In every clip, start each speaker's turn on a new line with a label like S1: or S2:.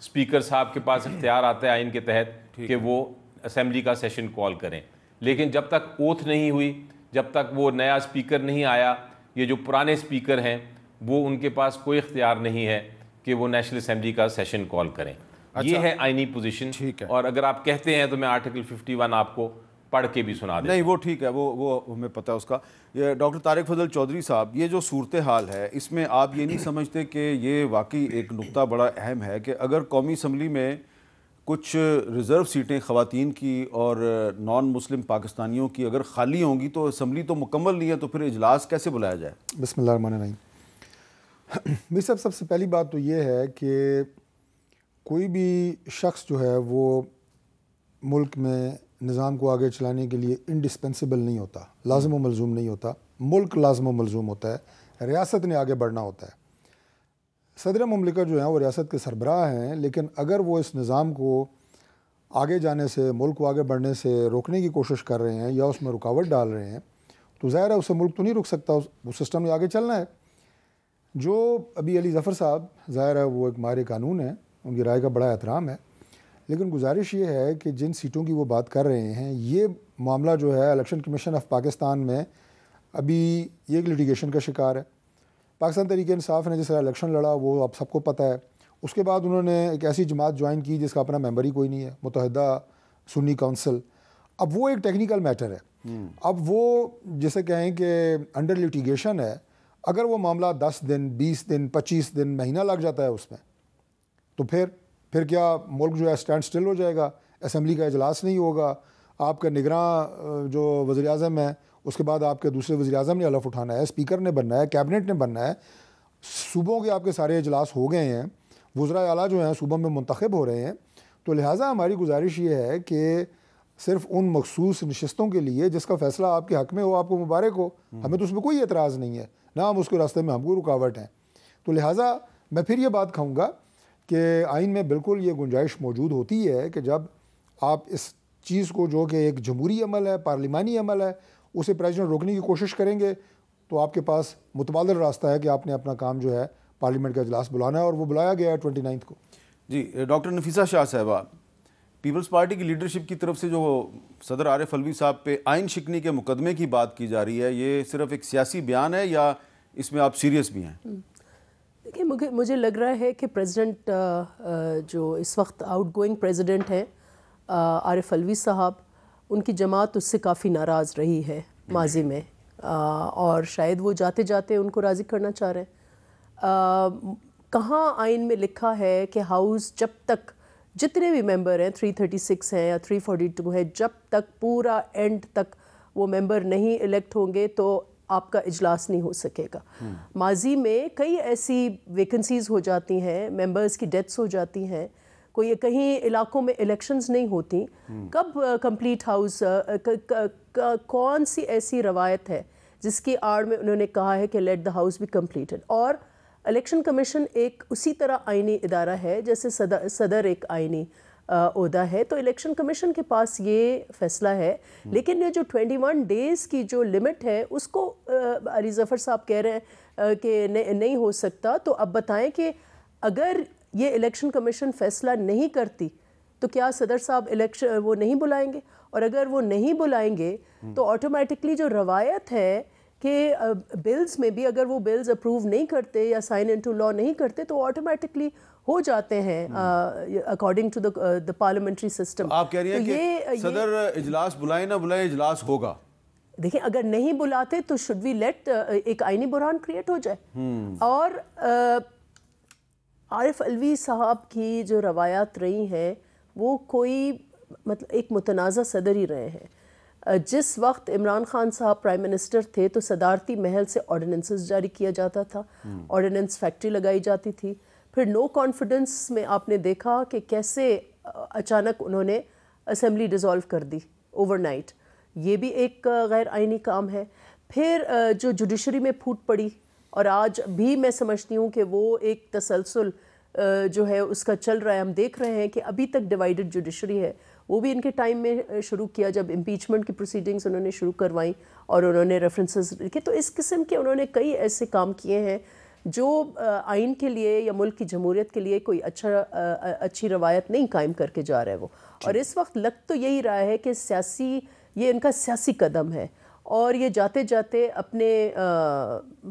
S1: Speaker صاحب کے پاس اختیار آتا ہے آئین کے تحت کہ وہ اسمبلی کا سیشن کال کریں، لیکن جب تک اوتھ نہیں ہوئی، جب تک وہ نیا اسپیکر نہیں آیا، یہ جو پرانے اسپیکر ہیں وہ ان کے پاس کوئی اختیار نہیں ہے کہ وہ نیشنل اسمبلی کا سیشن کال کریں. یہ ہے آئینی پوزیشن. اور اگر آپ کہتے ہیں تو میں آرٹیکل 51 آپ کو پڑھ کے بھی سنا دیں.
S2: نہیں وہ ٹھیک ہے، وہ ہمیں پتہ ہے اس کا. یہ ڈاکٹر طارق فضل چودھری صاحب، یہ جو صورتحال ہے اس میں آپ یہ نہیں سمجھتے کہ یہ واقعی ایک نقطہ بڑا اہم ہے کہ اگر قومی اسمبلی میں کچھ ریزرو سیٹیں خواتین کی اور نان مسلم پاکستانیوں کی اگر خالی ہوں گی تو اسمبلی تو مکمل نہیں ہے، تو پھر اجلاس کیسے بلایا جائے؟
S3: بسم اللہ الرحمن الرحیم. میرے صاحب سب سے پہلی بات تو یہ ہے کہ کوئی بھی شخص جو ہے وہ ملک میں نظام کو آگے چلانے کے لیے انڈسپینسیبل نہیں ہوتا، لازم و ملزوم نہیں ہوتا. ملک لازم و ملزوم ہوتا ہے، ریاست نے آگے بڑھنا ہوتا ہے. صدر مملکت جو ہیں وہ ریاست کے سربراہ ہیں، لیکن اگر وہ اس نظام کو آگے جانے سے، ملک کو آگے بڑھنے سے روکنے کی کوشش کر رہے ہیں یا اس میں رکاوٹ ڈال رہے ہیں تو ظاہر ہے اسے ملک تو نہیں رک سکتا، اس سسٹم نے آگے چلنا ہے. جو ابھی علی ظفر صاحب ظاہر ہے وہ ایک ماہر قانون ہیں، ان کی رائے کا بڑا احترام ہے، لیکن گزارش یہ ہے کہ جن سیٹوں کی وہ بات کر رہے ہیں یہ معاملہ جو ہے الیکشن کمیشن آف پاکستان میں ابھی یہ ایک لیٹیگیشن کا شکار ہے. پاکستان تحریک انصاف نے جس طرح الیکشن لڑا وہ اب سب کو پتہ ہے. اس کے بعد انہوں نے ایک ایسی جماعت جوائن کی جس کا اپنا ممبر ہی کوئی نہیں ہے، متحدہ سنی کونسل. اب وہ ایک ٹیکنیکل میٹر ہے. اب وہ جسے کہیں کہ انڈر لیٹیگیشن ہے، اگر وہ معاملہ 10 دن 20 دن 25 دن مہینہ لگ جاتا ہے اس میں تو پھر کیا ملک جو ہے اسٹینڈ سٹل ہو جائے گا، اسمبلی کا اجلاس نہیں ہوگا، آپ کا نگراں جو وزیر اعظم ہے اس کے بعد آپ کے دوسرے وزیر اعظم نے حلف اٹھانا ہے، اسپیکر نے بننا ہے، کیبنٹ نے بننا ہے، صوبوں کے آپ کے سارے اجلاس ہو گئے ہیں، وزراء اعلیٰ جو ہیں صوبوں میں منتخب ہو رہے ہیں. تو لہٰذا ہماری گزارش یہ ہے کہ صرف ان مخصوص نشستوں کے لیے جس کا فیصلہ آپ کے حق میں ہو آپ کو مبارک ہو، ہمیں تو اس میں کوئی اعتراض نہیں ہے، نہ ہم اس کے راستے میں ہم کو رکاوٹ ہیں. تو لہٰذا میں پھر یہ بات کہوں گا کہ آئین میں بالکل یہ گنجائش موجود ہوتی ہے کہ جب آپ اس چیز کو جو کہ ایک جمہوری عمل ہے، پارلیمانی عمل ہے، اسے پریزیڈنٹ روکنے کی کوشش کریں گے تو آپ کے پاس متبادل راستہ ہے کہ آپ نے اپنا کام جو ہے پارلیمنٹ کا اجلاس بلانا ہے، اور وہ بلایا گیا ہے 29 کو.
S2: جی ڈاکٹر نفیسہ شاہ صاحبہ، پیپلز پارٹی کی لیڈرشپ کی طرف سے جو صدر عارف الوی صاحب پہ آئین شکنی کے مقدمے کی بات کی جا رہی ہے، یہ صرف ایک سیاسی بیان ہے یا اس میں آپ سیریس بھی ہیں؟
S4: دیکھیں مجھے لگ رہا ہے کہ پریزیڈنٹ جو اس وقت آؤٹ گوئنگ پریزیڈنٹ ہیں عارف الوی صاحب، ان کی جماعت اس سے کافی ناراض رہی ہے ماضی میں، اور شاید وہ جاتے جاتے ان کو راضی کرنا چاہ رہے ہیں. کہاں آئین میں لکھا ہے کہ ہاؤس جب تک جتنے بھی ممبر ہیں 336 ہیں یا 342 ہے، جب تک پورا اینڈ تک وہ ممبر نہیں الیکٹ ہوں گے تو آپ کا اجلاس نہیں ہو سکے گا. ماضی میں کئی ایسی ویکنسیز ہو جاتی ہیں، ممبرز کی ڈیتھس ہو جاتی ہیں، کوئی کہیں علاقوں میں الیکشنز نہیں ہوتی، کب کمپلیٹ ہاؤس، کون سی ایسی روایت ہے جس کی آڑ میں انہوں نے کہا ہے کہ let the house be completed. اور الیکشن کمیشن ایک اسی طرح آئینی ادارہ ہے جیسے صدر ایک آئینی عہدہ ہے، تو الیکشن کمیشن کے پاس یہ فیصلہ ہے. لیکن یہ جو 21 ڈیز کی جو لمٹ ہے اس کو علی ظفر صاحب کہہ رہے ہیں کہ نہیں ہو سکتا. تو اب بتائیں کہ اگر یہ الیکشن کمیشن فیصلہ نہیں کرتی تو کیا صدر صاحب الیکشن وہ نہیں بلائیں گے؟ اور اگر وہ نہیں بلائیں گے تو آٹومیٹکلی جو روایت ہے کہ بلز میں بھی اگر وہ بلز اپروو نہیں کرتے یا سائن انٹو لا نہیں کرتے تو آٹومیٹکلی ہو جاتے ہیں according to the parliamentary system.
S2: آپ کہہ رہی ہیں کہ صدر اجلاس بلائیں نہ بلائیں اجلاس ہوگا.
S4: دیکھیں اگر نہیں بلاتے تو شوڈ وی لیٹ ایک آئینی بحران کریٹ ہو جائے. اور عارف الوی صاحب کی جو روایات رہی ہیں وہ کوئی مطلب ایک متنازع صدر ہی رہے ہیں. جس وقت عمران خان صاحب پرائم منسٹر تھے تو صدارتی محل سے آرڈیننسز جاری کیا جاتا تھا، آرڈیننس فیکٹری لگائی جاتی تھی. پھر نو کانفیڈنس میں آپ نے دیکھا کہ کیسے اچانک انہوں نے اسمبلی ڈیزالو کر دی اوور نائٹ، یہ بھی ایک غیر آئینی کام ہے. پھر جو جوڈیشری میں پھوٹ پڑی، اور آج بھی میں سمجھتی ہوں کہ وہ ایک تسلسل جو ہے اس کا چل رہا ہے. ہم دیکھ رہے ہیں کہ ابھی تک ڈیوائیڈڈ جوڈیشری ہے، وہ بھی ان کے ٹائم میں شروع کیا جب امپیچمنٹ کی پروسیڈنگز انہوں نے شروع کروائیں اور انہوں نے ریفرنسز لکھے. تو اس قسم کے انہوں نے کئی ایسے کام کیے ہیں جو آئین کے لیے یا ملک کی جمہوریت کے لیے کوئی اچھی روایت نہیں قائم کر کے جا رہا ہے وہ. اور اس وقت لگ تو یہی رہا ہے کہ یہ ان کا سیاسی قدم ہے اور یہ جاتے جاتے اپنے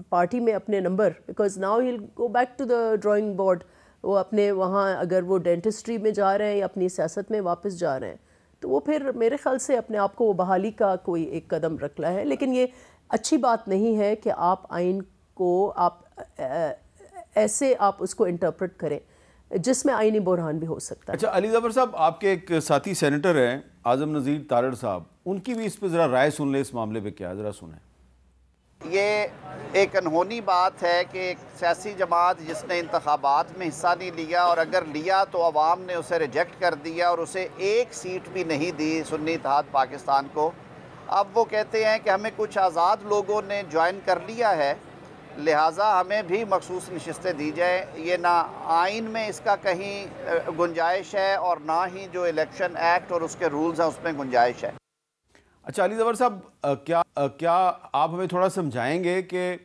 S4: پارٹی میں اپنے number, because now he go back to the drawing board, وہ اپنے وہاں اگر وہ ڈینٹسٹری میں جا رہے ہیں یا اپنی سیاست میں واپس جا رہے ہیں تو وہ پھر میرے خیال سے اپنے آپ کو وہ بحالی کا کوئی ایک قدم رکھ رہا ہے. لیکن یہ اچھی بات نہیں ہے کہ آپ آئین کو ایسے آپ اس کو انٹرپریٹ کریں جس میں آئینی بحران بھی ہو سکتا ہے.
S2: اچھا علی ظفر صاحب, آپ کے ایک ساتھی سینیٹر ہیں اعظم نذیر تارڑ صاحب, ان کی بھی اس پہ ذرا رائے سن لیں, اس معاملے پہ کیا, ذرا سنیں.
S5: یہ ایک انہونی بات ہے کہ ایک سیاسی جماعت جس نے انتخابات میں حصہ نہیں لیا, اور اگر لیا تو عوام نے اسے ریجیکٹ کر دیا اور اسے ایک سیٹ بھی نہیں دی سنی اتحاد پاکستان کو. اب وہ کہتے ہیں کہ ہمیں کچھ آزاد لوگوں نے جوائن کر لیا ہے, لہٰذا ہمیں بھی مخصوص نشستیں دی جائیں. یہ نہ آئین میں اس کا کہیں گنجائش ہے اور نہ ہی جو الیکشن ایکٹ اور اس کے رولز ہیں اس میں گنجائش ہے.
S2: اچھا علی ظفر صاحب, کیا آپ ہمیں تھوڑا سمجھائیں گے کہ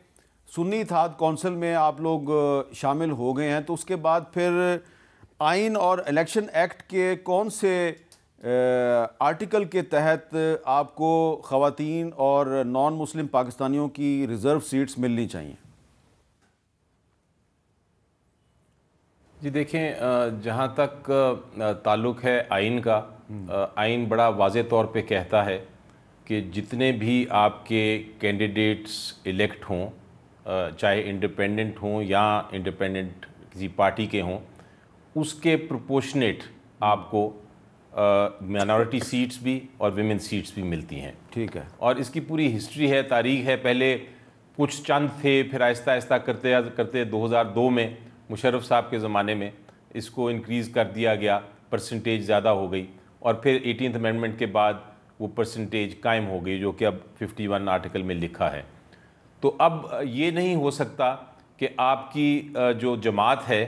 S2: سنی اتحاد کونسل میں آپ لوگ شامل ہو گئے ہیں, تو اس کے بعد پھر آئین اور الیکشن ایکٹ کے کون سے آرٹیکل کے تحت آپ کو خواتین اور نان مسلم پاکستانیوں کی ریزرو سیٹس ملنی چاہیے؟
S1: جی دیکھیں, جہاں تک تعلق ہے آئین کا, آئین بڑا واضح طور پہ کہتا ہے کہ جتنے بھی آپ کے کینڈیڈیٹس الیکٹ ہوں, چاہے انڈیپینڈنٹ ہوں یا انڈیپینڈنٹ کسی پارٹی کے ہوں, اس کے پروپورشنیٹ آپ کو مائنورٹی سیٹس بھی اور ویمن سیٹس بھی ملتی ہیں.
S2: ٹھیک ہے.
S1: اور اس کی پوری ہسٹری ہے, تاریخ ہے. پہلے کچھ چند تھے, پھر آہستہ آہستہ کرتے 2002 میں مشرف صاحب کے زمانے میں اس کو انکریز کر دیا گیا, پرسنٹیج زیادہ ہو گئی, اور پھر 18th امینڈمنٹ کے بعد وہ پرسنٹیج قائم ہو گئی جو کہ اب 51 آرٹیکل میں لکھا ہے. تو اب یہ نہیں ہو سکتا کہ آپ کی جو جماعت ہے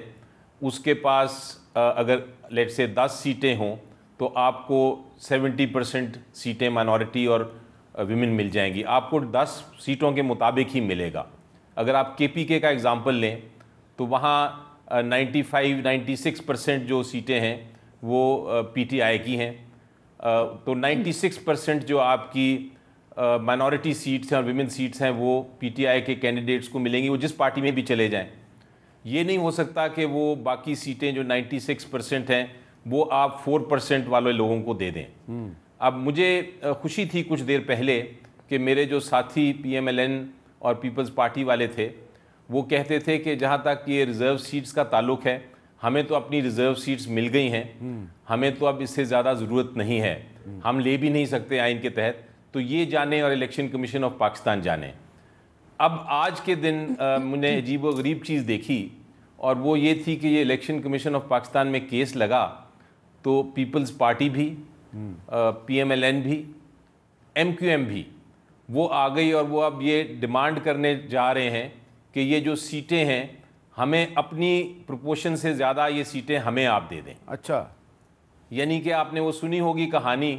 S1: اس کے پاس اگر لیٹ سے 10 سیٹیں ہوں تو آپ کو 70% سیٹیں مائنورٹی اور ویمن مل جائیں گی. آپ کو 10 سیٹوں کے مطابق ہی ملے گا. اگر آپ KPK کا اگزامپل لیں تو وہاں 96% جو سیٹیں ہیں وہ PTI کی ہیں, تو 96% جو آپ کی مائنورٹی سیٹس ہیں اور ویمن سیٹس ہیں وہ PTI کے کینڈیڈیٹس کو ملیں گی, وہ جس پارٹی میں بھی چلے جائیں. یہ نہیں ہو سکتا کہ وہ باقی سیٹیں جو 96% ہیں وہ آپ 4% والے لوگوں کو دے دیں. اب مجھے خوشی تھی کچھ دیر پہلے کہ میرے جو ساتھی PMLN اور پیپلز پارٹی والے تھے وہ کہتے تھے کہ جہاں تک یہ ریزرو سیٹس کا تعلق ہے, ہمیں تو اپنی ریزرو سیٹس مل گئی ہیں, ہمیں تو اب اس سے زیادہ ضرورت نہیں ہے, ہم لے بھی نہیں سکتے آئین کے تحت. تو یہ جانیں اور الیکشن کمیشن آف پاکستان جانیں. اب آج کے دن میں نے عجیب و غریب چیز دیکھی, اور وہ یہ تھی کہ یہ الیکشن کمیشن آف پاکستان میں کیس لگا تو پیپلز پارٹی بھی, PMLN بھی, MQM بھی وہ آ گئی, اور وہ اب یہ ڈیمانڈ کرنے جا رہے ہیں کہ یہ جو سیٹیں ہیں ہمیں اپنی پروپورشن سے زیادہ یہ سیٹیں ہمیں آپ دے دیں.
S2: اچھا,
S1: یعنی کہ آپ نے وہ سنی ہوگی کہانی,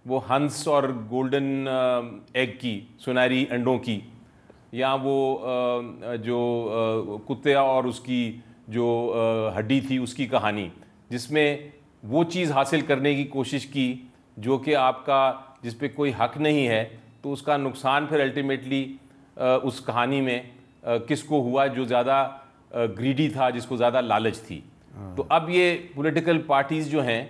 S1: وہ ہنس اور گولڈن ایگ کی, سنہری انڈوں کی, یا وہ جو کتے اور اس کی جو ہڈی تھی اس کی کہانی, جس میں وہ چیز حاصل کرنے کی کوشش کی جو کہ آپ کا جس پہ کوئی حق نہیں ہے, تو اس کا نقصان پھر الٹیمیٹلی اس کہانی میں کس کو ہوا, جو زیادہ گریڈی تھا, جس کو زیادہ لالچ تھی. تو اب یہ پولیٹیکل پارٹیز جو ہیں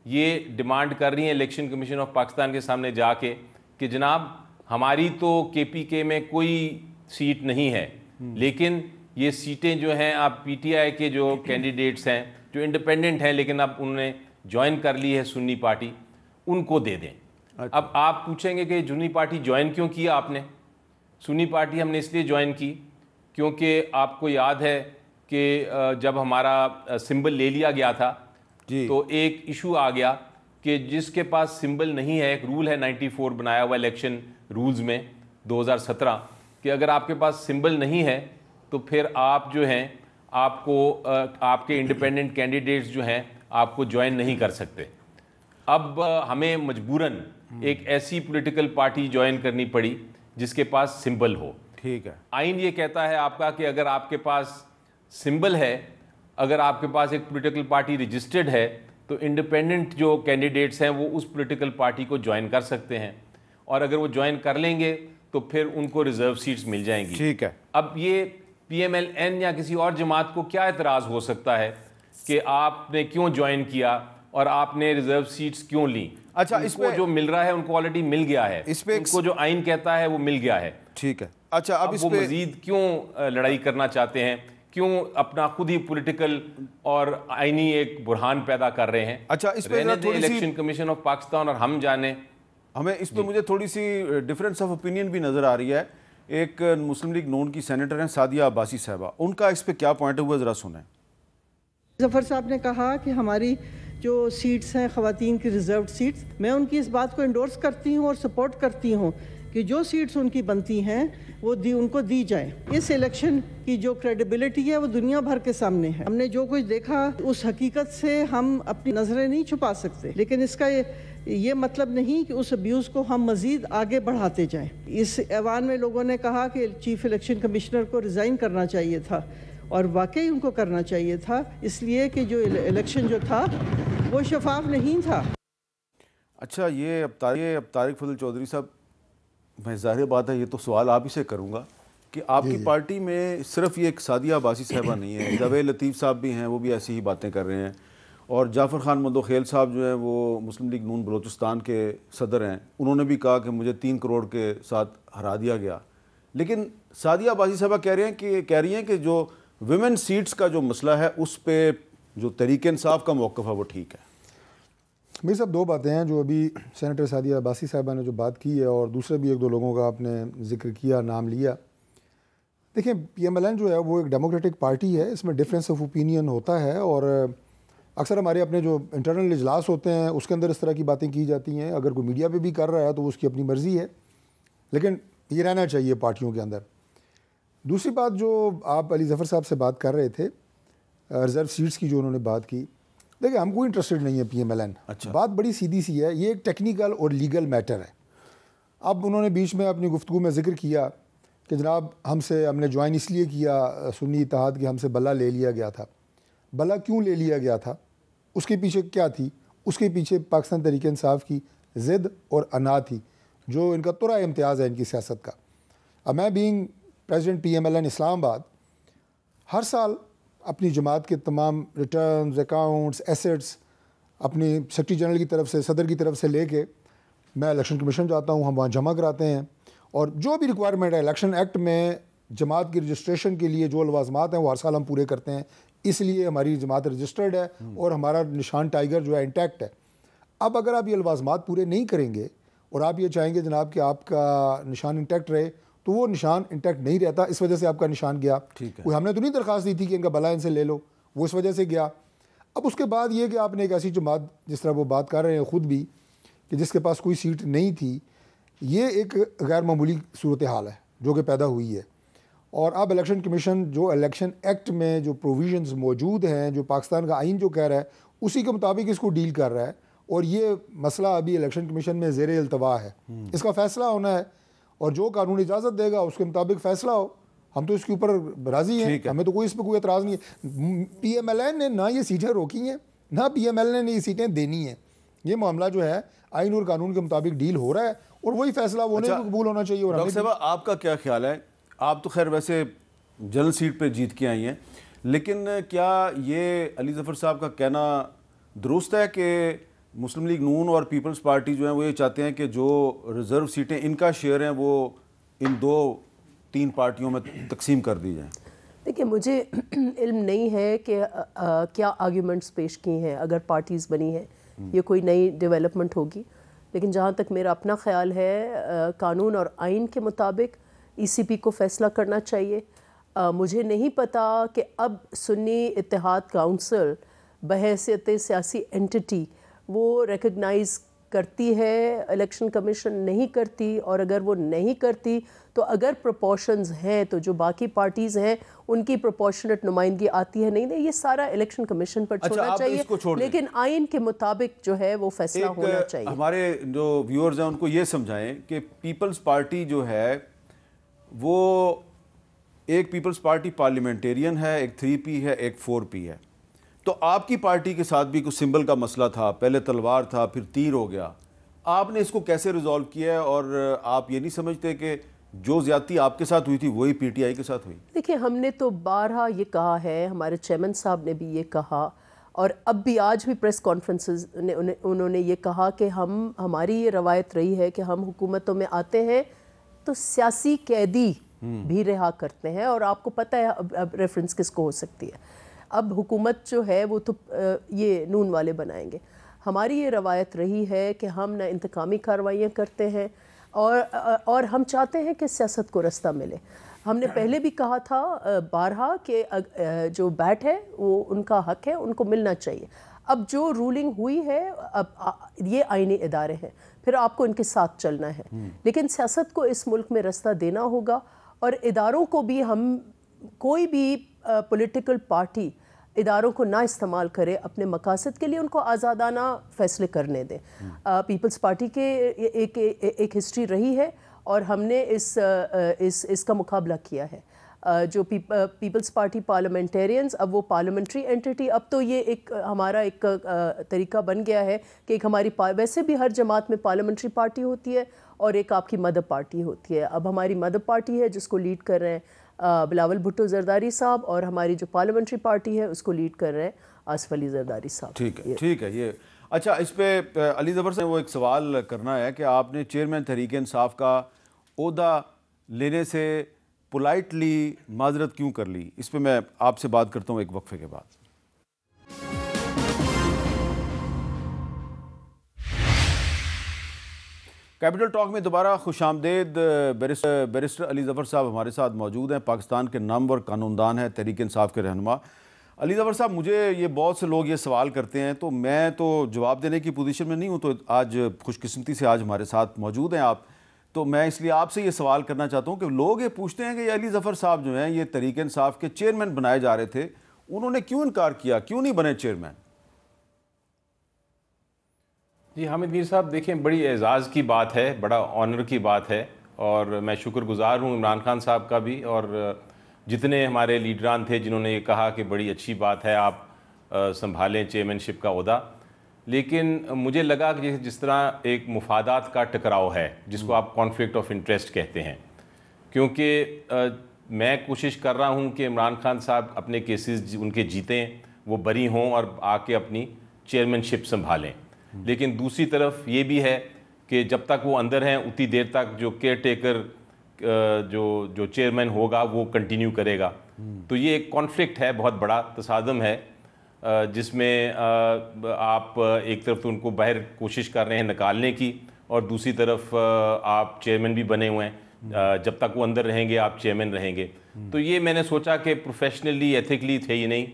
S1: یہ ڈیمانڈ کر رہی ہیں الیکشن کمیشن آف پاکستان کے سامنے جا کے کہ جناب ہماری تو KPK میں کوئی سیٹ نہیں ہے, لیکن یہ سیٹیں جو ہیں آپ PTI کے جو کینڈیڈیٹس ہیں جو انڈیپینڈنٹ ہیں لیکن اب انہوں نے جوائن کر لی ہے سنی پارٹی, ان کو دے دیں. اب آپ پوچھیں گے کہ سنی پارٹی جوائن کیوں کیا آپ نے؟ سنی پارٹی ہم نے اس لیے جوائن کی کیونکہ آپ کو یاد ہے کہ جب ہمارا سمبل لے لیا گیا تھا تو ایک ایشو آ گیا کہ جس کے پاس سمبل نہیں ہے, ایک رول ہے 94 بنایا ہوا الیکشن رولز میں 2017 کہ اگر آپ کے پاس سمبل نہیں ہے تو پھر آپ جو ہیں آپ کو آپ کے انڈیپینڈنٹ کینڈیڈیٹس جو ہیں آپ کو جوائن نہیں کر سکتے. اب ہمیں مجبوراً ایک ایسی پولیٹیکل پارٹی جوائن کرنی پڑی جس کے پاس سمبل ہو.
S2: ٹھیک ہے.
S1: آئین یہ کہتا ہے آپ کا کہ اگر آپ کے پاس سمبل ہے, اگر آپ کے پاس ایک پولیٹیکل پارٹی رجسٹرڈ ہے, تو انڈیپینڈنٹ جو کینڈیڈیٹس ہیں وہ اس پولیٹیکل پارٹی کو جوائن کر سکتے ہیں, اور اگر وہ جوائن کر لیں گے تو پھر ان کو ریزرو سیٹس مل جائیں گی.
S2: ٹھیک ہے.
S1: اب یہ پی ایم ایل این یا کسی اور جماعت کو کیا اعتراض ہو سکتا ہے کہ آپ نے کیوں جوائن کیا اور آپ نے ریزرو سیٹس کیوں لی؟
S2: اچھا, اس
S1: کو جو مل رہا ہے ان کو آلریڈی مل گیا ہے,
S2: اس پہ
S1: ان کو جو آئین کہتا ہے وہ مل گیا ہے.
S2: ٹھیک ہے. اچھا, اب اس
S1: وہ
S2: پہ
S1: مزید کیوں لڑائی کرنا چاہتے ہیں, کیوں اپنا خود ہی پولیٹیکل اور آئینی ایک بحران پیدا کر رہے ہیں؟
S2: اچھا, اس پہ
S1: الیکشن کمیشن آف پاکستان اور ہم جانے.
S2: ہمیں اس پہ مجھے تھوڑی سی ڈفرینس آف اوپینین بھی نظر آ رہی ہے. ایک مسلم لیگ نون کی سینیٹر ہیں سعدیہ عباسی صاحبہ, ان کا اس پہ کیا پوائنٹ ہوا, ذرا سنیں.
S6: ظفر صاحب نے کہا کہ ہماری جو سیٹس ہیں خواتین کی ریزروڈ سیٹس, میں ان کی اس بات کو انڈورس کرتی ہوں اور سپورٹ کرتی ہوں کہ جو سیٹس ان کی بنتی ہیں وہ ان کو دی جائیں. اس الیکشن کی جو کریڈیبلٹی ہے وہ دنیا بھر کے سامنے ہے. ہم نے جو کچھ دیکھا اس حقیقت سے ہم اپنی نظریں نہیں چھپا سکتے, لیکن اس کا یہ مطلب نہیں کہ اس ابیوز کو ہم مزید آگے بڑھاتے جائیں. اس ایوان میں لوگوں نے کہا کہ چیف الیکشن کمشنر کو ریزائن کرنا چاہیے تھا, اور واقعی ان کو کرنا چاہیے تھا, اس لیے کہ جو الیکشن جو تھا وہ شفاف نہیں تھا.
S2: اچھا, یہ اب طارق فضل چودھری صاحب, میں ظاہر بات ہے یہ تو سوال آپ ہی سے کروں گا کہ آپ کی پارٹی میں صرف یہ ایک سعدیہ عباسی صاحبہ نہیں ہے, جاوید لطیف صاحب بھی ہیں, وہ بھی ایسی ہی باتیں کر رہے ہیں, اور جعفر خان مدوخیل صاحب جو ہیں وہ مسلم لیگ نون بلوچستان کے صدر ہیں, انہوں نے بھی کہا کہ مجھے 3 کروڑ کے ساتھ ہرا دیا گیا. لیکن سعدیہ عباسی صاحبہ کہہ رہی ہیں کہ جو ویمن سیٹس کا جو مسئلہ ہے اس پہ جو تحریک انصاف کا موقف ہے وہ ٹھیک ہے.
S3: میری صاحب دو باتیں ہیں جو ابھی سینیٹر سعدیہ عباسی صاحبہ نے جو بات کی ہے, اور دوسرے بھی 1-2 لوگوں کا آپ نے ذکر کیا, نام لیا. دیکھیں, پی ایم ایل این جو ہے وہ ایک ڈیموکریٹک پارٹی ہے, اس میں ڈفرینس آف اوپینین ہوتا ہے, اور اکثر ہمارے اپنے جو انٹرنل اجلاس ہوتے ہیں اس کے اندر اس طرح کی باتیں کی جاتی ہیں. اگر کوئی میڈیا پہ بھی کر رہا ہے تو وہ اس کی اپنی مرضی ہے, لیکن یہ رہنا چاہیے پارٹیوں کے اندر. دوسری بات جو آپ علی ظفر صاحب سے بات کر رہے تھے, ریزرو سیٹس کی جو انہوں نے بات کی, دیکھیں ہم کوئی انٹرسٹڈ نہیں ہے پی ایم ایل این. بات بڑی سیدھی سی ہے, یہ ایک ٹیکنیکل اور لیگل میٹر ہے. اب انہوں نے بیچ میں اپنی گفتگو میں ذکر کیا کہ جناب ہم نے جوائن اس لیے کیا سنی اتحاد کی, ہم سے بلا لے لیا گیا تھا. بلا کیوں لے لیا گیا تھا, اس کے پیچھے کیا تھی؟ اس کے پیچھے پاکستان تحریک انصاف کی ضد اور انا تھی, جو ان کا ترا امتیاز ہے ان کی سیاست کا. اب میں being president P M L N Islamabad, ہر سال اپنی جماعت کے تمام ریٹرنز, اکاؤنٹس, ایسٹس اپنی سیکرٹری جنرل کی طرف سے, صدر کی طرف سے لے کے میں الیکشن کمیشن جاتا ہوں, ہم وہاں جمع کراتے ہیں, اور جو بھی ریکوائرمنٹ ہے الیکشن ایکٹ میں جماعت کی رجسٹریشن کے لیے جو لوازمات ہیں وہ ہر سال ہم پورے کرتے ہیں. اس لیے ہماری جماعت رجسٹرڈ ہے اور ہمارا نشان ٹائیگر جو ہے انٹیکٹ ہے. اب اگر آپ یہ لوازمات پورے نہیں کریں گے اور آپ یہ چاہیں گے جناب کہ آپ کا نشان انٹیکٹ رہے, تو وہ نشان انٹیکٹ نہیں رہتا, اس وجہ سے آپ کا نشان گیا. کوئی ہم نے تو نہیں درخواست دی تھی کہ ان کا بلا ان سے لے لو, وہ اس وجہ سے گیا. اب اس کے بعد یہ کہ آپ نے ایک ایسی جماعت, جس طرح وہ بات کر رہے ہیں خود بھی, کہ جس کے پاس کوئی سیٹ نہیں تھی, یہ ایک غیر معمولی صورتحال ہے جو کہ پیدا ہوئی ہے. اور اب الیکشن کمیشن جو الیکشن ایکٹ میں جو پروویژنز موجود ہیں, جو پاکستان کا آئین جو کہہ رہا ہے, اسی کے مطابق اس کو ڈیل کر رہا ہے. اور یہ مسئلہ ابھی الیکشن کمیشن میں زیر التوا ہے, اس کا فیصلہ ہونا ہے, اور جو قانون اجازت دے گا اس کے مطابق فیصلہ ہو. ہم تو اس کے اوپر راضی ہیں, ہمیں تو کوئی اس پہ کوئی اعتراض نہیں ہے. پی ایم ایل این نے نہ یہ سیٹیں روکی ہیں, نہ پی ایم ایل این نے یہ سیٹیں دینی ہیں. یہ معاملہ جو ہے آئین اور قانون کے مطابق ڈیل ہو رہا ہے, اور وہی فیصلہ وہ نہیں قبول ہونا چاہیے. اور
S2: ڈاکٹر صاحب آپ کا کیا خیال ہے, آپ تو خیر ویسے جنرل سیٹ پہ جیت کے آئی ہیں, لیکن کیا یہ علی ظفر صاحب کا کہنا درست ہے کہ مسلم لیگ نون اور پیپلز پارٹی جو ہیں وہ یہ چاہتے ہیں کہ جو ریزرو سیٹیں ان کا شیئر ہیں وہ ان 2-3 پارٹیوں میں تقسیم کر دی جائیں؟
S4: دیکھیں, مجھے علم نہیں ہے کہ کیا آرگیومنٹس پیش کی ہیں اگر پارٹیز بنی ہیں, یہ کوئی نئی ڈیولپمنٹ ہوگی. لیکن جہاں تک میرا اپنا خیال ہے, قانون اور آئین کے مطابق ای سی پی کو فیصلہ کرنا چاہیے. مجھے نہیں پتا کہ اب سنی اتحاد کاؤنسل بحیثیت سیاسی انٹیٹی وہ ریکگنائز کرتی ہے, الیکشن کمیشن نہیں کرتی, اور اگر وہ نہیں کرتی تو اگر پروپورشنز ہیں تو جو باقی پارٹیز ہیں ان کی پروپورشنٹ نمائندگی آتی ہے. نہیں, یہ سارا الیکشن کمیشن پر چھوڑنا چاہیے, لیکن آئین کے مطابق جو ہے وہ فیصلہ ہونا چاہیے.
S2: ہمارے جو ویورز ہیں ان کو یہ سمجھائیں کہ پیپلز پارٹی جو ہے وہ ایک پیپلز پارٹی پارلیمنٹیرین ہے، ایک 3P ہے، ایک 4P ہے. تو آپ کی پارٹی کے ساتھ بھی کچھ سمبل کا مسئلہ تھا، پہلے تلوار تھا پھر تیر ہو گیا. آپ نے اس کو کیسے ریزالو کیا ہے، اور آپ یہ نہیں سمجھتے کہ جو زیادتی آپ کے ساتھ ہوئی تھی وہی PTI کے ساتھ ہوئی؟
S4: دیکھیں، ہم نے تو بارہا یہ کہا ہے، ہمارے چیئرمین صاحب نے بھی یہ کہا، اور اب بھی آج بھی پریس کانفرنسز نے انہوں نے یہ کہا کہ ہماری یہ روایت رہی ہے کہ ہم حکومتوں میں آتے ہیں تو سیاسی قیدی بھی رہا کرتے ہیں، اور آپ کو پتہ ہے اب ریفرنس کس کو ہو سکتی ہے. اب حکومت جو ہے وہ تو یہ نون والے بنائیں گے. ہماری یہ روایت رہی ہے کہ ہم نہ انتقامی کارروائیاں کرتے ہیں اور ہم چاہتے ہیں کہ سیاست کو رستہ ملے. ہم نے پہلے بھی کہا تھا بارہا کہ جو بیٹ ہے وہ ان کا حق ہے، ان کو ملنا چاہیے. اب جو رولنگ ہوئی ہے، اب یہ آئینی ادارے ہیں، پھر آپ کو ان کے ساتھ چلنا ہے، لیکن سیاست کو اس ملک میں رستہ دینا ہوگا، اور اداروں کو بھی ہم کوئی بھی پولیٹیکل پارٹی اداروں کو نہ استعمال کرے اپنے مقاصد کے لیے، ان کو آزادانہ فیصلے کرنے دیں. پیپلز پارٹی کے ایک ہسٹری رہی ہے اور ہم نے اس کا مقابلہ کیا ہے. جو پیپلز پارٹی پارلیمنٹیرینز، اب وہ پارلیمنٹری اینٹی، اب تو یہ ایک ہمارا ایک طریقہ بن گیا ہے کہ ایک ہماری ویسے بھی ہر جماعت میں پارلیمنٹری پارٹی ہوتی ہے اور ایک آپ کی مدر پارٹی ہوتی ہے. اب ہماری مدر پارٹی ہے جس کو لیڈ کر رہے ہیں بلاول بھٹو زرداری صاحب، اور ہماری جو پارلیمنٹری پارٹی ہے اس کو لیڈ کر رہے ہیں آصف علی زرداری صاحب.
S2: ٹھیک ہے. یہ اچھا، اس پہ علی ظفر سے وہ ایک سوال کرنا ہے کہ آپ نے چیئرمین تحریک انصاف کا عہدہ لینے سے پولائٹلی معذرت کیوں کر لی؟ اس پہ میں آپ سے بات کرتا ہوں ایک وقفے کے بعد. کیپٹل ٹاک میں دوبارہ خوش آمدید. بیرسٹر علی ظفر صاحب ہمارے ساتھ موجود ہیں، پاکستان کے نامور قانوندان ہیں، تحریک انصاف کے رہنما. علی ظفر صاحب، مجھے یہ بہت سے لوگ یہ سوال کرتے ہیں، تو میں تو جواب دینے کی پوزیشن میں نہیں ہوں، تو آج خوش قسمتی سے آج ہمارے ساتھ موجود ہیں آپ، تو میں اس لیے آپ سے یہ سوال کرنا چاہتا ہوں کہ لوگ یہ پوچھتے ہیں کہ یہ علی ظفر صاحب جو ہیں یہ تحریک انصاف کے چیئرمین بنائے جا رہے تھے، انہوں نے کیوں انکار کیا، کیوں نہیں بنے چیئرمین؟
S1: جی حامد میر صاحب، دیکھیں بڑی اعزاز کی بات ہے، بڑا آنر کی بات ہے، اور میں شکر گزار ہوں عمران خان صاحب کا بھی، اور جتنے ہمارے لیڈران تھے جنہوں نے یہ کہا کہ بڑی اچھی بات ہے آپ سنبھالیں چیئرمین شپ کا عہدہ. لیکن مجھے لگا کہ جس طرح ایک مفادات کا ٹکراؤ ہے جس کو آپ کانفلکٹ آف انٹرسٹ کہتے ہیں، کیونکہ میں کوشش کر رہا ہوں کہ عمران خان صاحب اپنے کیسز ان کے جیتیں، وہ بری ہوں اور آ کے اپنی چیئرمین شپ سنبھالیں. لیکن دوسری طرف یہ بھی ہے کہ جب تک وہ اندر ہیں اتنی دیر تک جو کیئر ٹیکر جو چیئرمین ہوگا وہ کنٹینیو کرے گا. تو یہ ایک کانفلکٹ ہے، بہت بڑا تصادم ہے، جس میں آپ ایک طرف تو ان کو باہر کوشش کر رہے ہیں نکالنے کی، اور دوسری طرف آپ چیئرمین بھی بنے ہوئے ہیں، جب تک وہ اندر رہیں گے آپ چیئرمین رہیں گے. تو یہ میں نے سوچا کہ پروفیشنلی ایتھیکلی تھے یہ نہیں،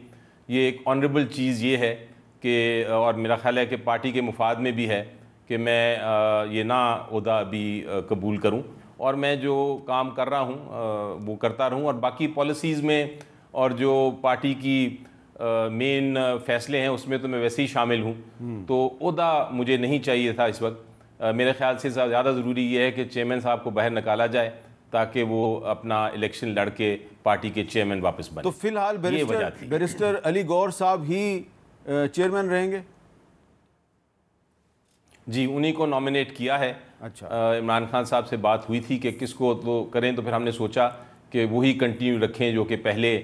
S1: یہ ایک آنریبل چیز یہ ہے کہ، اور میرا خیال ہے کہ پارٹی کے مفاد میں بھی ہے کہ میں یہ نہ عہدہ ابھی قبول کروں، اور میں جو کام کر رہا ہوں وہ کرتا رہوں، اور باقی پالیسیز میں اور جو پارٹی کی مین فیصلے ہیں اس میں تو میں ویسے ہی شامل ہوں. تو عہدہ مجھے نہیں چاہیے تھا اس وقت. میرے خیال سے زیادہ ضروری یہ ہے کہ چیئرمین صاحب کو باہر نکالا جائے تاکہ وہ اپنا الیکشن لڑ کے پارٹی کے چیئرمین واپس بنے.
S2: تو فی الحال بیرسٹر علی گور صاحب ہی چیئرمین رہیں گے؟
S1: جی، انہی کو نامنیٹ کیا ہے.
S2: اچھا،
S1: عمران خان صاحب سے بات ہوئی تھی کہ کس کو وہ کریں، تو پھر ہم نے سوچا کہ وہی کنٹینیو رکھیں جو کہ پہلے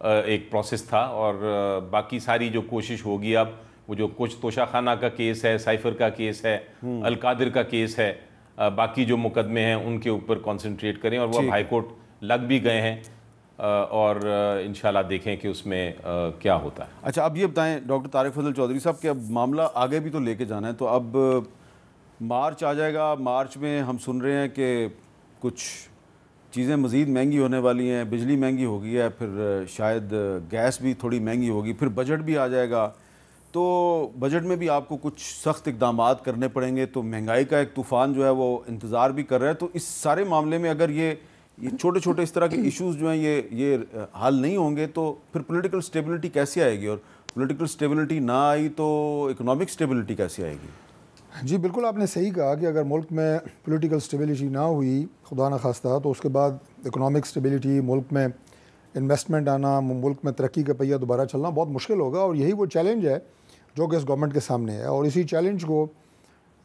S1: ایک پروسیس تھا، اور باقی ساری جو کوشش ہوگی اب وہ جو کچھ توشہ خانہ کا کیس ہے، سائفر کا کیس ہے، القادر کا کیس ہے، باقی جو مقدمے ہیں ان کے اوپر کنسنٹریٹ کریں، اور وہ اب ہائی کورٹ لگ بھی گئے ہیں، اور انشاءاللہ دیکھیں کہ اس میں کیا ہوتا ہے.
S2: اچھا، اب یہ بتائیں ڈاکٹر طارق فضل چودھری صاحب کہ اب معاملہ آگے بھی تو لے کے جانا ہے، تو اب مارچ آ جائے گا، مارچ میں ہم سن رہے ہیں کہ کچھ چیزیں مزید مہنگی ہونے والی ہیں، بجلی مہنگی ہو گئی ہے، پھر شاید گیس بھی تھوڑی مہنگی ہوگی، پھر بجٹ بھی آ جائے گا، تو بجٹ میں بھی آپ کو کچھ سخت اقدامات کرنے پڑیں گے، تو مہنگائی کا ایک طوفان جو ہے وہ انتظار بھی کر رہا ہے. تو اس سارے معاملے میں اگر یہ چھوٹے چھوٹے اس طرح کے ایشوز جو ہیں یہ حل نہیں ہوں گے تو پھر پولیٹیکل سٹیبلٹی کیسے آئے گی؟ اور پولیٹیکل سٹیبلٹی نہ آئی تو اکنامک سٹیبلٹی کیسے آئے گی؟
S3: جی بالکل آپ نے صحیح کہا کہ اگر ملک میں پولیٹیکل اسٹیبلٹی نہ ہوئی خدا نہ خواستہ تو اس کے بعد اکنامک اسٹیبلٹی، ملک میں انویسٹمنٹ آنا، ملک میں ترقی کا پہیہ دوبارہ چلنا بہت مشکل ہوگا، اور یہی وہ چیلنج ہے جو کہ اس گورنمنٹ کے سامنے ہے. اور اسی چیلنج کو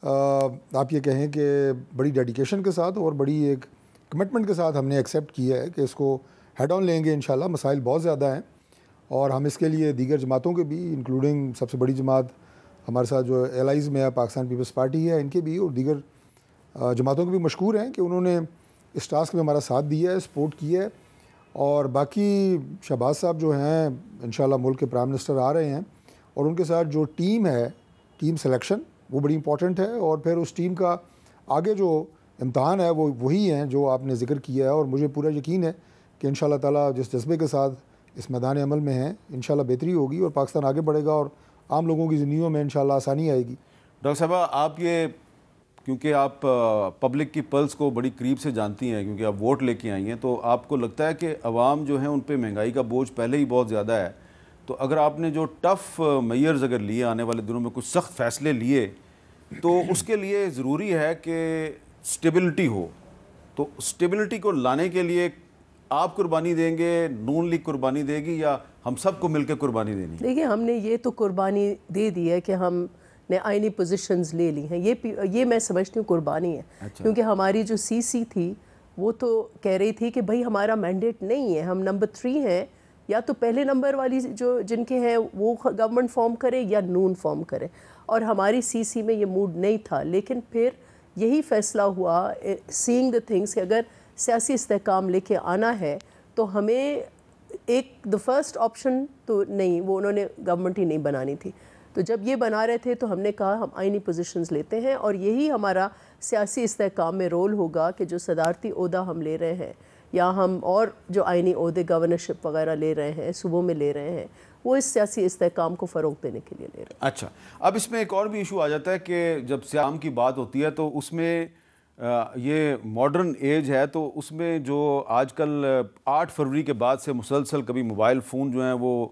S3: آپ یہ کہیں کہ بڑی ڈیڈیکیشن کے ساتھ اور بڑی ایک کمٹمنٹ کے ساتھ ہم نے ایکسیپٹ کیا ہے کہ اس کو ہیڈ آن لیں گے انشاءاللہ. مسائل بہت زیادہ ہیں اور ہم اس کے لیے دیگر جماعتوں کے بھی، انکلوڈنگ سب سے بڑی جماعت ہمارے ساتھ جو ایلائز میں ہے پاکستان پیپلز پارٹی ہے، ان کے بھی اور دیگر جماعتوں کے بھی مشکور ہیں کہ انہوں نے اس ٹاسک میں ہمارا ساتھ دیا ہے، سپورٹ کیا ہے. اور باقی شہباز صاحب جو ہیں انشاءاللہ ملک کے پرائم منسٹر آ رہے ہیں، اور ان کے ساتھ جو ٹیم ہے، ٹیم سلیکشن وہ بڑی امپورٹنٹ ہے، اور پھر اس ٹیم کا آگے جو امتحان ہے وہ وہی ہیں جو آپ نے ذکر کیا ہے. اور مجھے پورا یقین ہے کہ انشاءاللہ تعالیٰ جس جذبے کے ساتھ اس میدان عمل میں ہیں انشاءاللہ بہتری ہوگی اور پاکستان آگے بڑھے گا اور عام لوگوں کی زندگیوں میں انشاءاللہ آسانی آئے گی.
S2: ڈاکٹر صاحبہ آپ یہ کیونکہ آپ پبلک کی پلس کو بڑی قریب سے جانتی ہیں، کیونکہ آپ ووٹ لے کے آئی ہیں، تو آپ کو لگتا ہے کہ عوام جو ہیں ان پہ مہنگائی کا بوجھ پہلے ہی بہت زیادہ ہے، تو اگر آپ نے جو ٹف میئرز اگر لیے آنے والے دنوں میں کچھ سخت فیصلے لیے تو اس کے لیے ضروری ہے کہ سٹیبلٹی ہو، تو سٹیبلٹی کو لانے کے لیے آپ قربانی دیں گے، نون لیگ قربانی دے گی، یا ہم سب کو مل کے قربانی دینی؟
S4: دیکھیے ہم نے یہ تو قربانی دے دی ہے کہ ہم نے آئینی پوزیشنز لے لی ہیں، یہ میں سمجھتی ہوں قربانی ہے. کیونکہ ہماری جو سی سی تھی وہ تو کہہ رہی تھی کہ بھائی ہمارا مینڈیٹ نہیں ہے، ہم نمبر 3 ہیں، یا تو پہلے نمبر والی جو جن کے ہیں وہ گورنمنٹ فارم کرے یا نون فارم کرے، اور ہماری سی سی میں یہ موڈ نہیں تھا. لیکن پھر یہی فیصلہ ہوا سینگ دا تھنگس کہ اگر سیاسی استحکام لے کے آنا ہے تو ہمیں دا فرسٹ آپشن تو نہیں، وہ انہوں نے گورنمنٹ ہی نہیں بنانی تھی. تو جب یہ بنا رہے تھے تو ہم نے کہا ہم آئینی پوزیشنز لیتے ہیں، اور یہی ہمارا سیاسی استحکام میں رول ہوگا کہ جو صدارتی عہدہ ہم لے رہے ہیں یا ہم اور جو آئینی عہدے گورنرشپ وغیرہ لے رہے ہیں، صوبوں میں لے رہے ہیں، وہ اس سیاسی استحکام کو فروغ دینے کے لیے لے رہے ہیں.
S2: اچھا، اب اس میں ایک اور بھی ایشو آ جاتا ہے کہ جب سیام کی بات ہوتی ہے تو اس میں یہ ماڈرن ایج ہے، تو اس میں جو آج کل 8 فروری کے بعد سے مسلسل کبھی موبائل فون جو ہیں وہ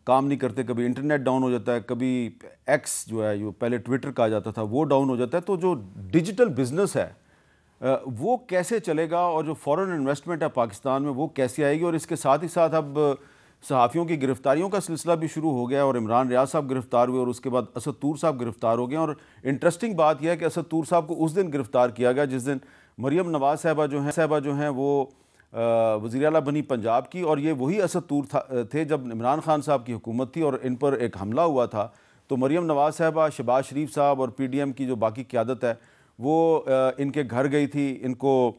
S2: کام نہیں کرتے، کبھی انٹرنیٹ ڈاؤن ہو جاتا ہے، کبھی ایکس جو ہے جو پہلے ٹویٹر کہا جاتا تھا وہ ڈاؤن ہو جاتا ہے، تو جو ڈیجیٹل بزنس ہے وہ کیسے چلے گا، اور جو فورن انویسٹمنٹ ہے پاکستان میں وہ کیسے آئے گی؟ اور اس کے ساتھ ہی ساتھ اب صحافیوں کی گرفتاریوں کا سلسلہ بھی شروع ہو گیا، اور عمران ریاض صاحب گرفتار ہوئے اور اس کے بعد اسد طور صاحب گرفتار ہو گئے. اور انٹرسٹنگ بات یہ ہے کہ اسد طور صاحب کو اس دن گرفتار کیا گیا جس دن مریم نواز صاحبہ جو ہیں وہ وزیر اعلیٰ بنی پنجاب کی، اور یہ وہی اسد طور تھے جب عمران خان صاحب کی حکومت تھی اور ان پر ایک حملہ ہوا تھا. تو مریم نواز صاحبہ، شہباز شریف صاحب اور پی ڈی ایم کی جو باقی قیادت ہے وہ ان کے گھر گئی تھی ان کو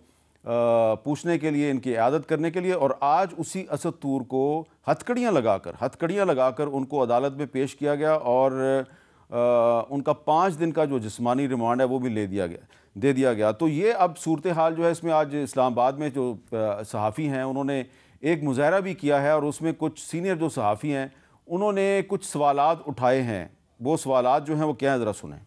S2: پوچھنے کے لیے، ان کی عیادت کرنے کے لیے، اور آج اسی اسد طور کو ہتھکڑیاں لگا کر ان کو عدالت میں پیش کیا گیا، اور ان کا 5 دن کا جو جسمانی ریمانڈ ہے وہ بھی دے دیا گیا. تو یہ اب صورتحال جو ہے اس میں آج اسلام آباد میں جو صحافی ہیں انہوں نے ایک مظاہرہ بھی کیا ہے، اور اس میں کچھ سینئر جو صحافی ہیں انہوں نے کچھ سوالات اٹھائے ہیں. وہ سوالات جو ہیں وہ کیا ہیں ذرا سنیں.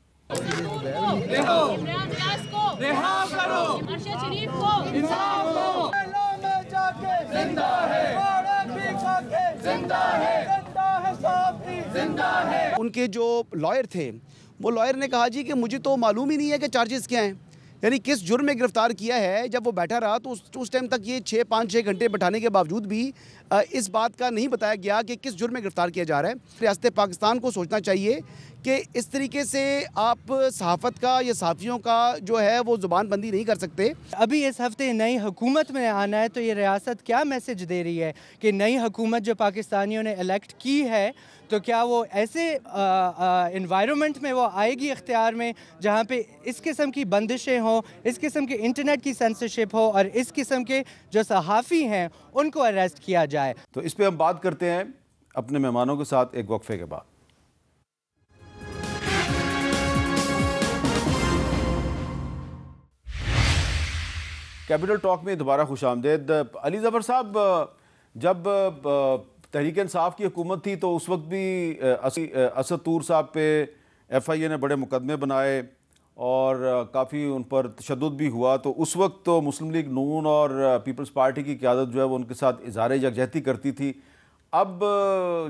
S7: ان کے جو لائر تھے وہ لائر نے کہا جی کہ مجھے تو معلوم ہی نہیں ہے کہ چارجز کیا ہیں، یعنی کس جرم میں گرفتار کیا ہے. جب وہ بیٹھا رہا تو اس ٹائم تک یہ 5-6 گھنٹے بٹھانے کے باوجود بھی اس بات کا نہیں بتایا گیا کہ کس جرم میں گرفتار کیا جا رہا ہے. ریاست پاکستان کو سوچنا چاہیے کہ اس طریقے سے آپ صحافت کا یا صحافیوں کا جو ہے وہ زبان بندی نہیں کر سکتے.
S8: ابھی اس ہفتے نئی حکومت میں آنا ہے تو یہ ریاست کیا میسج دے رہی ہے کہ نئی حکومت جو پاکستانیوں نے الیکٹ کی ہے تو کیا وہ ایسے انوائرمنٹ میں وہ آئے گی اختیار میں جہاں پہ اس قسم کی بندشیں ہوں، اس قسم کے انٹرنیٹ کی سینسرشپ ہو، اور اس قسم کے جو صحافی ہیں ان کو اریسٹ کیا جائے.
S2: تو اس پہ ہم بات کرتے ہیں اپنے مہمانوں کے ساتھ ایک وقفے کے بعد. کیپٹل ٹاک میں دوبارہ خوش آمدید. علی ظفر صاحب، جب تحریک انصاف کی حکومت تھی تو اس وقت بھی اسد طور صاحب پہ ایف آئی اے نے بڑے مقدمے بنائے اور کافی ان پر تشدد بھی ہوا. تو اس وقت تو مسلم لیگ نون اور پیپلز پارٹی کی قیادت جو ہے وہ ان کے ساتھ اظہار یکجہتی کرتی تھی. اب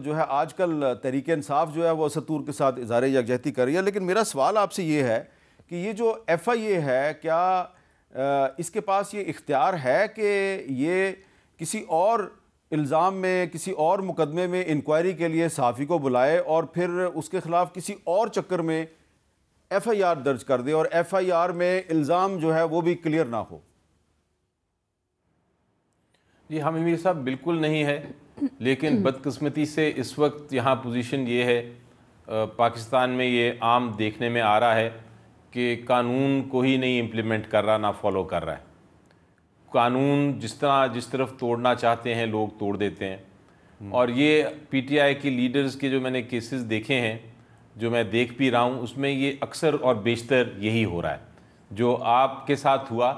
S2: جو ہے آج کل تحریک انصاف جو ہے وہ اسد طور کے ساتھ اظہار یکجہتی کر رہی ہے، لیکن میرا سوال آپ سے یہ ہے کہ یہ جو ایف آئی اے ہے، کیا اس کے پاس یہ اختیار ہے کہ یہ کسی اور الزام میں، کسی اور مقدمے میں انکوائری کے لیے صحافی کو بلائے اور پھر اس کے خلاف کسی اور چکر میں ایف آئی آر درج کر دے اور ایف آئی آر میں الزام جو ہے وہ بھی کلیئر نہ ہو؟
S1: جی حامد میر صاحب، بالکل نہیں ہے، لیکن بدقسمتی سے اس وقت یہاں پوزیشن یہ ہے، پاکستان میں یہ عام دیکھنے میں آ رہا ہے کہ قانون کو ہی نہیں امپلیمنٹ کر رہا، نہ فالو کر رہا ہے۔ قانون جس طرف توڑنا چاہتے ہیں لوگ توڑ دیتے ہیں، اور یہ پی ٹی آئی کی لیڈرز کے جو میں نے کیسز دیکھے ہیں، جو میں دیکھ بھی رہا ہوں، اس میں یہ اکثر اور بیشتر یہی ہو رہا ہے جو آپ کے ساتھ ہوا۔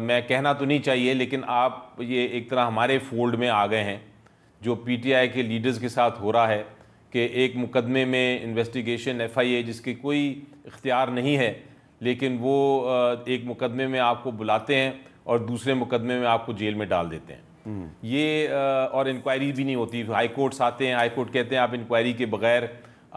S1: میں کہنا تو نہیں چاہیے، لیکن آپ یہ ایک طرح ہمارے فولڈ میں آ گئے ہیں۔ جو پی ٹی آئی کے لیڈرز کے ساتھ ہو رہا ہے کہ ایک مقدمے میں انویسٹیگیشن ایف آئی اے جس کی کوئی اختیار نہیں ہے، لیکن وہ ایک مقدمے میں آپ کو بلاتے ہیں اور دوسرے مقدمے میں آپ کو جیل میں ڈال دیتے ہیں۔ یہ اور انکوائری بھی نہیں ہوتی، ہائی کورٹس آتے ہیں، ہائی کورٹ کہتے ہیں آپ انکوائری کے بغیر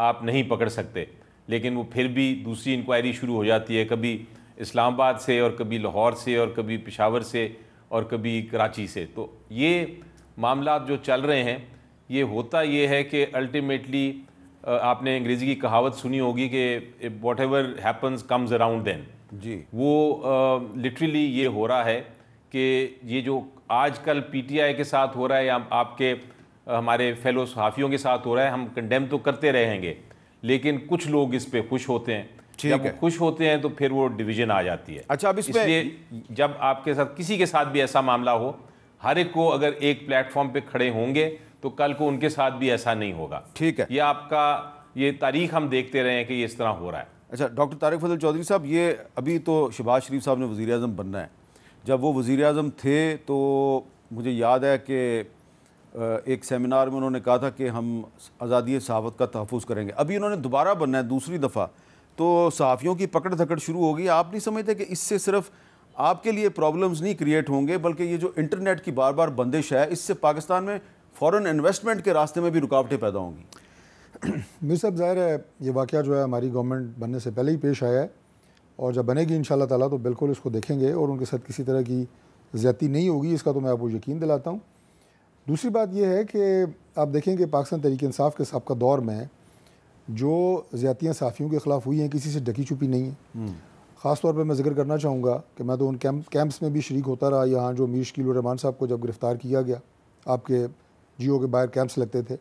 S1: آپ نہیں پکڑ سکتے، لیکن وہ پھر بھی دوسری انکوائری شروع ہو جاتی ہے، کبھی اسلام آباد سے اور کبھی لاہور سے اور کبھی پشاور سے اور کبھی کراچی سے۔ تو یہ معاملات جو چل رہے ہیں، یہ ہوتا یہ ہے کہ الٹیمیٹلی آپ نے انگریزی کی کہاوت سنی ہوگی کہ whatever happens comes around then.
S2: جی،
S1: وہ لٹرلی یہ ہو رہا ہے کہ یہ جو آج کل پی ٹی آئی کے ساتھ ہو رہا ہے یا آپ کے ہمارے فیلو صحافیوں کے ساتھ ہو رہا ہے، ہم کنڈیم تو کرتے رہیں گے، لیکن کچھ لوگ اس پہ خوش ہوتے ہیں۔ جب وہ خوش ہوتے ہیں تو پھر وہ ڈویژن آ جاتی ہے۔
S2: اچھا، اب اس
S1: لیے جب آپ کے ساتھ کسی کے ساتھ بھی ایسا معاملہ ہو، ہر ایک کو اگر ایک پلیٹ فارم پہ کھڑے ہوں گے تو کل کو ان کے ساتھ بھی ایسا نہیں ہوگا۔
S2: ٹھیک ہے،
S1: یہ آپ کا یہ تاریخ ہم دیکھتے رہے ہیں کہ یہ اس طرح ہو رہا ہے۔
S2: اچھا ڈاکٹر طارق فضل چودھری صاحب، یہ ابھی تو شہباز شریف صاحب نے وزیر اعظم بننا ہے، جب وہ وزیر اعظم تھے تو مجھے یاد ہے کہ ایک سیمینار میں انہوں نے کہا تھا کہ ہم آزادی صحافت کا تحفظ کریں گے۔ ابھی انہوں نے دوبارہ بننا ہے دوسری دفعہ، تو صحافیوں کی پکڑ دھکڑ شروع ہوگی۔ آپ نہیں سمجھتے کہ اس سے صرف آپ کے لیے پرابلمز نہیں کریٹ ہوں گے، بلکہ یہ جو انٹرنیٹ کی بار بار بندش ہے، اس سے پاکستان میں فورن انویسٹمنٹ کے راستے میں بھی رکاوٹیں پیدا ہوں گی؟
S3: میر صاحب، ظاہر ہے یہ واقعہ جو ہے ہماری گورنمنٹ بننے سے پہلے ہی پیش آیا ہے، اور جب بنے گی انشاءاللہ تعالیٰ تو بالکل اس کو دیکھیں گے اور ان کے ساتھ کسی طرح کی زیادتی نہیں ہوگی، اس کا تو میں آپ کو یقین دلاتا ہوں۔ دوسری بات یہ ہے کہ آپ دیکھیں کہ پاکستان تحریک انصاف کے سابقہ دور میں جو زیادتیاں صحافیوں کے خلاف ہوئی ہیں، کسی سے ڈکی چھپی نہیں ہیں۔ خاص طور پہ میں ذکر کرنا چاہوں گا کہ میں تو ان کیمپس میں بھی شریک ہوتا رہا، یہاں جو میر شکیل الرحمان صاحب کو جب گرفتار کیا گیا، آپ کے جیو کے باہر کیمپس لگتے تھے،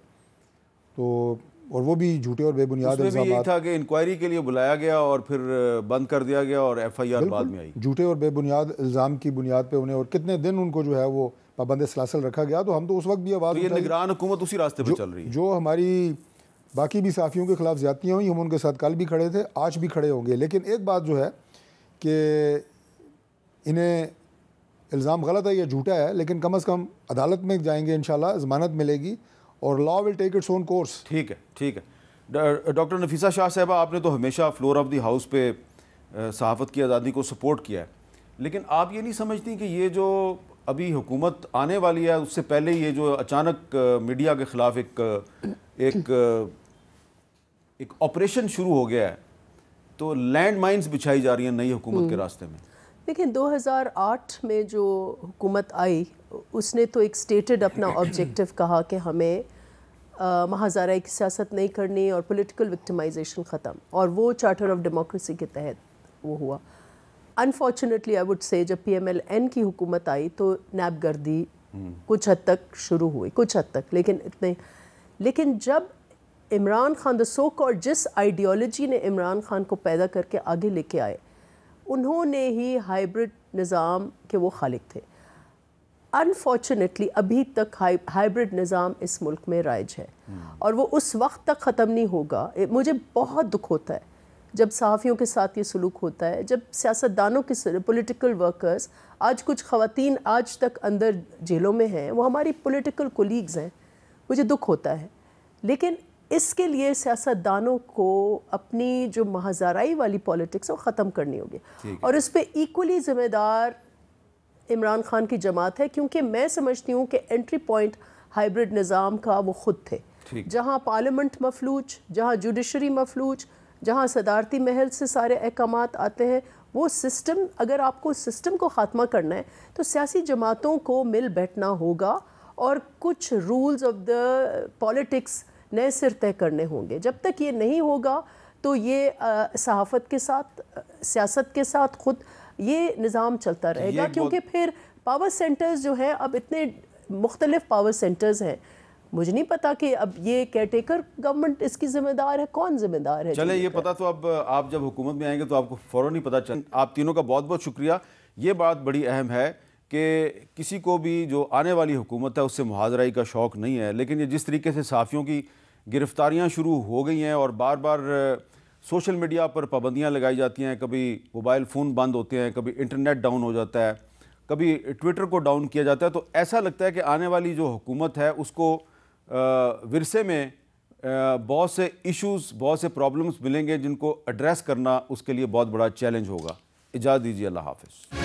S3: تو اور وہ بھی جھوٹے اور بے بنیاد
S2: الزامات، یہ تھا کہ انکوائری کے لیے بلایا گیا اور پھر بند کر دیا گیا اور ایف آئی آر بعد میں آئی۔
S3: جھوٹے اور بے بنیاد الزام کی بنیاد پہ انہیں اور کتنے دن ان کو جو ہے وہ پابند سلاسل رکھا گیا۔ تو ہم تو اس وقت بھی آواز
S2: یہ نگران حکومت اسی راستے پہ چل رہی ہے۔
S3: جو ہماری باقی بھی صحافیوں کے خلاف زیادتیاں ہوئیں، ہم ان کے ساتھ کل بھی کھڑے تھے، آج بھی کھڑے ہوں گے۔ لیکن ایک بات جو ہے کہ انہیں الزام غلط ہے یا جھوٹا ہے، لیکن کم از کم عدالت میں جائیں گے، انشاءاللہ ضمانت ملے گی اور لا ول ٹیک اٹس اون کورس۔
S2: ٹھیک ہے، ٹھیک ہے۔ ڈاکٹر نفیسہ شاہ صاحبہ، آپ نے تو ہمیشہ فلور آف دی ہاؤس پہ صحافت کی آزادی کو سپورٹ کیا ہے، لیکن آپ یہ نہیں سمجھتی کہ یہ جو ابھی حکومت آنے والی ہے، اس سے پہلے یہ جو اچانک میڈیا کے خلاف ایک آپریشن شروع ہو گیا ہے، تو لینڈ مائنز بچھائی جا رہی ہیں نئی حکومت کے راستے میں؟
S4: لیکن 2008 میں جو حکومت آئی، اس نے تو ایک سٹیٹڈ اپنا آبجیکٹو کہا کہ ہمیں مہازارہ کی سیاست نہیں کرنی اور پولیٹیکل وکٹمائزیشن ختم، اور وہ چارٹر آف ڈیموکریسی کے تحت وہ ہوا۔ انفارچونیٹلی آئی وڈ سے جب پی ایم ایل این کی حکومت آئی تو نیب گردی کچھ حد تک شروع ہوئی، کچھ حد تک، لیکن جب عمران خان اور جس آئیڈیالوجی نے عمران خان کو پیدا کر کے آگے لے کے آئے، انہوں نے ہی ہائیبرڈ نظام کے وہ خالق تھے۔ انفارچونیٹلی ابھی تک ہائیبرڈ نظام اس ملک میں رائج ہے، اور وہ اس وقت تک ختم نہیں ہوگا۔ مجھے بہت دکھ ہوتا ہے جب صحافیوں کے ساتھ یہ سلوک ہوتا ہے، جب سیاستدانوں کے پولیٹیکل ورکرز، آج کچھ خواتین آج تک اندر جیلوں میں ہیں، وہ ہماری پولیٹیکل کولیگز ہیں، مجھے دکھ ہوتا ہے۔ لیکن اس کے لیے سیاستدانوں کو اپنی جو مہازارائی والی پالیٹکس ہے وہ ختم کرنی ہوگی، اور اس پہ ایکولی ذمہ دار عمران خان کی جماعت ہے، کیونکہ میں سمجھتی ہوں کہ انٹری پوائنٹ ہائیبرڈ نظام کا وہ خود تھے، جہاں پارلیمنٹ مفلوج، جہاں جوڈیشری مفلوج، جہاں صدارتی محل سے سارے احکامات آتے ہیں، وہ سسٹم، اگر آپ کو سسٹم کو خاتمہ کرنا ہے تو سیاسی جماعتوں کو مل بیٹھنا ہوگا اور کچھ رولز آف دا پولیٹکس نئے سر طے کرنے ہوں گے۔ جب تک یہ نہیں ہوگا تو یہ صحافت کے ساتھ، سیاست کے ساتھ خود یہ نظام چلتا رہے گا، کیونکہ پھر پاور سینٹرز جو ہیں، اب اتنے مختلف پاور سینٹرز ہیں، مجھے نہیں پتا کہ اب یہ کیئر ٹیکر گورنمنٹ اس کی ذمہ دار ہے، کون ذمہ دار ہے؟
S2: چلے یہ پتہ تو اب آپ جب حکومت میں آئیں گے تو آپ کو فوراً ہی پتہ چل۔ آپ تینوں کا بہت بہت شکریہ۔ یہ بات بڑی اہم ہے کہ کسی کو بھی جو آنے والی حکومت ہے اس سے محاذرائی کا شوق نہیں ہے، لیکن یہ جس طریقے سے صحافیوں کی گرفتاریاں شروع ہو گئی ہیں اور بار بار سوشل میڈیا پر پابندیاں لگائی جاتی ہیں، کبھی موبائل فون بند ہوتے ہیں، کبھی انٹرنیٹ ڈاؤن ہو جاتا ہے، کبھی ٹویٹر کو ڈاؤن کیا جاتا ہے، تو ایسا لگتا ہے کہ آنے والی جو حکومت ہے اس کو ورثے میں بہت سے ایشوز، بہت سے پرابلمز ملیں گے جن کو ایڈریس کرنا اس کے لیے بہت بڑا چیلنج ہوگا۔ اجازت دیجیے، اللہ حافظ۔